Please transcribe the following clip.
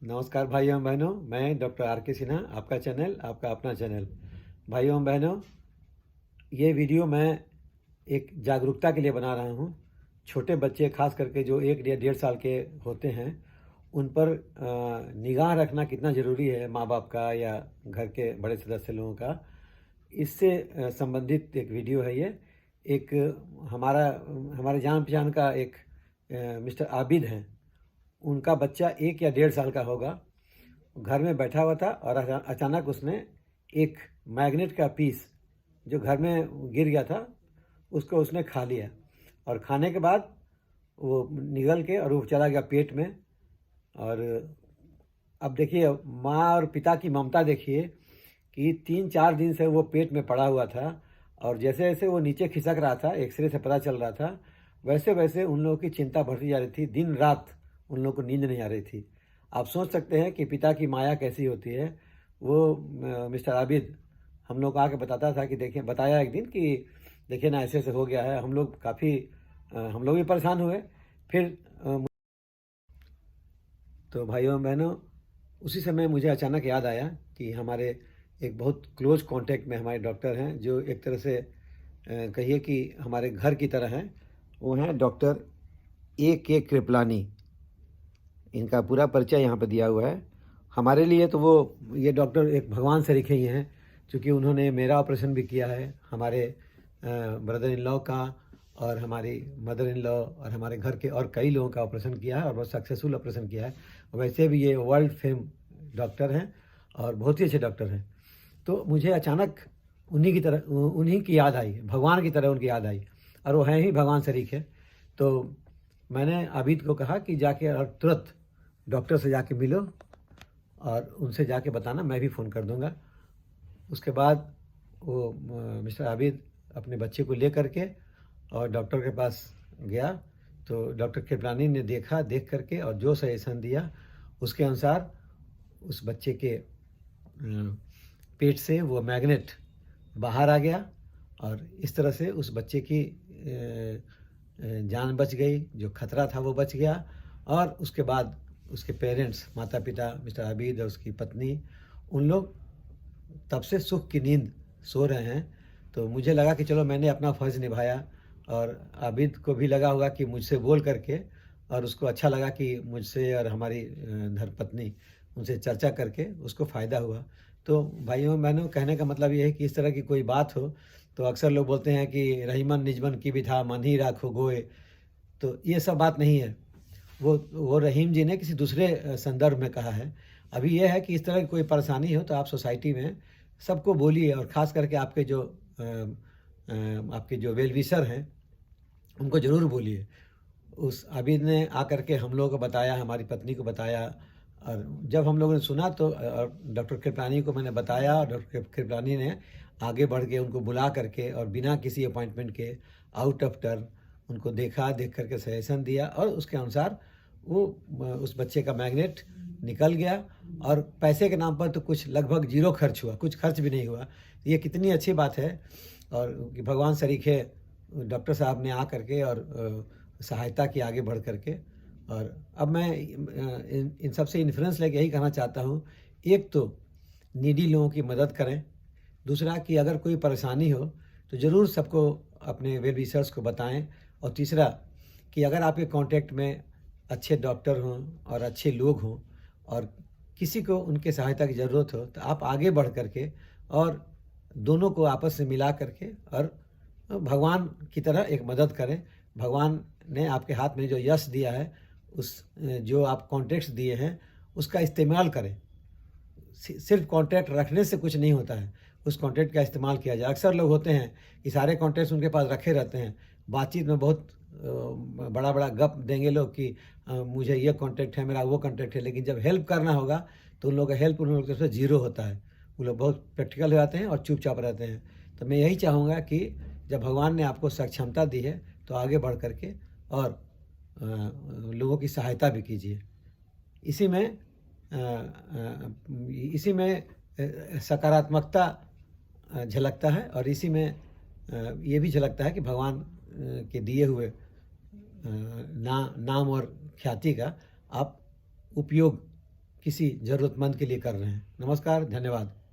नमस्कार भाइयों एवं बहनों, मैं डॉक्टर आर के सिन्हा, आपका चैनल, आपका अपना चैनल। भाइयों एवं बहनों, ये वीडियो मैं एक जागरूकता के लिए बना रहा हूँ। छोटे बच्चे खास करके जो 1 या 1.5 साल के होते हैं, उन पर निगाह रखना कितना ज़रूरी है माँ बाप का या घर के बड़े सदस्य लोगों का, इससे संबंधित एक वीडियो है ये। एक हमारे जान पहचान का एक मिस्टर आबिद हैं, उनका बच्चा 1 या 1.5 साल का होगा। घर में बैठा हुआ था और अचानक उसने एक मैग्नेट का पीस जो घर में गिर गया था, उसको उसने खा लिया। और खाने के बाद वो निगल के और वो चला गया पेट में। और अब देखिए माँ और पिता की ममता देखिए कि 3-4 दिन से वो पेट में पड़ा हुआ था, और जैसे जैसे वो नीचे खिसक रहा था, एक्सरे से पता चल रहा था, वैसे वैसे उन लोगों की चिंता बढ़ती जा रही थी। दिन रात उन लोगों को नींद नहीं आ रही थी। आप सोच सकते हैं कि पिता की माया कैसी होती है। वो मिस्टर आबिद हम लोग को आके बताता था कि देखिए, बताया एक दिन कि देखिए ना, ऐसे ऐसे हो गया है। हम लोग काफ़ी हम लोग भी परेशान हुए। फिर तो भाइयों बहनों, उसी समय मुझे अचानक याद आया कि हमारे एक बहुत क्लोज कांटेक्ट में हमारे डॉक्टर हैं, जो एक तरह से कहिए कि हमारे घर की तरह हैं। वो हैं डॉक्टर A.K. कृपलानी। इनका पूरा परिचय यहाँ पे दिया हुआ है। हमारे लिए तो वो ये डॉक्टर एक भगवान से लिखे ही हैं, क्योंकि उन्होंने मेरा ऑपरेशन भी किया है, हमारे ब्रदर इन लॉ का, और हमारी मदर इन लॉ, और हमारे घर के और कई लोगों का ऑपरेशन किया है, और बहुत सक्सेसफुल ऑपरेशन किया है। वैसे भी ये वर्ल्ड फेम डॉक्टर हैं और बहुत ही अच्छे डॉक्टर हैं। तो मुझे अचानक उन्हीं की याद आई, भगवान की तरह उनकी याद आई, और वो हैं ही भगवान शरीक है। तो मैंने आबिद को कहा कि जाके और तुरंत डॉक्टर से जाके मिलो और उनसे जाके बताना, मैं भी फ़ोन कर दूंगा। उसके बाद वो मिस्टर आबिद अपने बच्चे को ले करके और डॉक्टर के पास गया। तो डॉक्टर कृपलानी ने देख करके और जो सजेशन दिया उसके अनुसार उस बच्चे के पेट से वो मैग्नेट बाहर आ गया, और इस तरह से उस बच्चे की जान बच गई। जो खतरा था वो बच गया। और उसके बाद उसके पेरेंट्स, माता पिता, मिस्टर आबिद और उसकी पत्नी, उन लोग तब से सुख की नींद सो रहे हैं। तो मुझे लगा कि चलो मैंने अपना फ़र्ज़ निभाया, और आबिद को भी लगा होगा कि मुझसे बोल करके, और उसको अच्छा लगा कि मुझसे और हमारी धर्मपत्नी उनसे चर्चा करके उसको फ़ायदा हुआ। तो भाइयों बहनों, कहने का मतलब ये है कि इस तरह की कोई बात हो तो अक्सर लोग बोलते हैं कि रहीमन निजमन की भी था, मन ही राखो गोए। तो ये सब बात नहीं है। वो रहीम जी ने किसी दूसरे संदर्भ में कहा है। अभी ये है कि इस तरह की कोई परेशानी हो तो आप सोसाइटी में सबको बोलिए, और ख़ास करके आपके जो वेल विशर हैं उनको ज़रूर बोलिए। उस आबिद ने आकर के हम लोगों को बताया, हमारी पत्नी को बताया, और जब हम लोगों ने सुना तो डॉक्टर कृपलानी को मैंने बताया, और डॉक्टर कृपलानी ने आगे बढ़ के उनको बुला करके और बिना किसी अपॉइंटमेंट के आउट ऑफ टर्न उनको देख करके सजेशन दिया, और उसके अनुसार वो उस बच्चे का मैग्नेट निकल गया। और पैसे के नाम पर तो कुछ लगभग ज़ीरो खर्च हुआ, कुछ खर्च भी नहीं हुआ। ये कितनी अच्छी बात है, और कि भगवान सरीखे डॉक्टर साहब ने आ करके और सहायता की आगे बढ़ करके। और अब मैं इन सब से इन्फ्लुएंस लेके यही कहना चाहता हूँ, एक तो नीडी लोगों की मदद करें, दूसरा कि अगर कोई परेशानी हो तो ज़रूर सबको, अपने वेल विशर्स को बताएं, और तीसरा कि अगर आपके कांटेक्ट में अच्छे डॉक्टर हों और अच्छे लोग हों, और किसी को उनके सहायता की ज़रूरत हो, तो आप आगे बढ़ करके और दोनों को आपस में मिला करके और भगवान की तरह एक मदद करें। भगवान ने आपके हाथ में जो यश दिया है, जो आप कॉन्टैक्ट्स दिए हैं, उसका इस्तेमाल करें। सिर्फ कॉन्टैक्ट रखने से कुछ नहीं होता है, उस कॉन्टैक्ट का इस्तेमाल किया जाए। अक्सर लोग होते हैं कि सारे कॉन्टैक्ट्स उनके पास रखे रहते हैं, बातचीत में बहुत बड़ा बड़ा गप देंगे लोग कि मुझे ये कॉन्टैक्ट है, मेरा वो कॉन्टैक्ट है, लेकिन जब हेल्प करना होगा तो उन लोगों का हेल्प उन लोगों की तरफ से ज़ीरो होता है। वो लोग बहुत प्रैक्टिकल हो जाते हैं और चुपचाप रहते हैं। तो मैं यही चाहूँगा कि जब भगवान ने आपको सक्षमता दी है तो आगे बढ़ करके और लोगों की सहायता भी कीजिए। इसी में इसी में सकारात्मकता झलकता है, और इसी में ये भी झलकता है कि भगवान के दिए हुए नाम और ख्याति का आप उपयोग किसी ज़रूरतमंद के लिए कर रहे हैं। नमस्कार, धन्यवाद।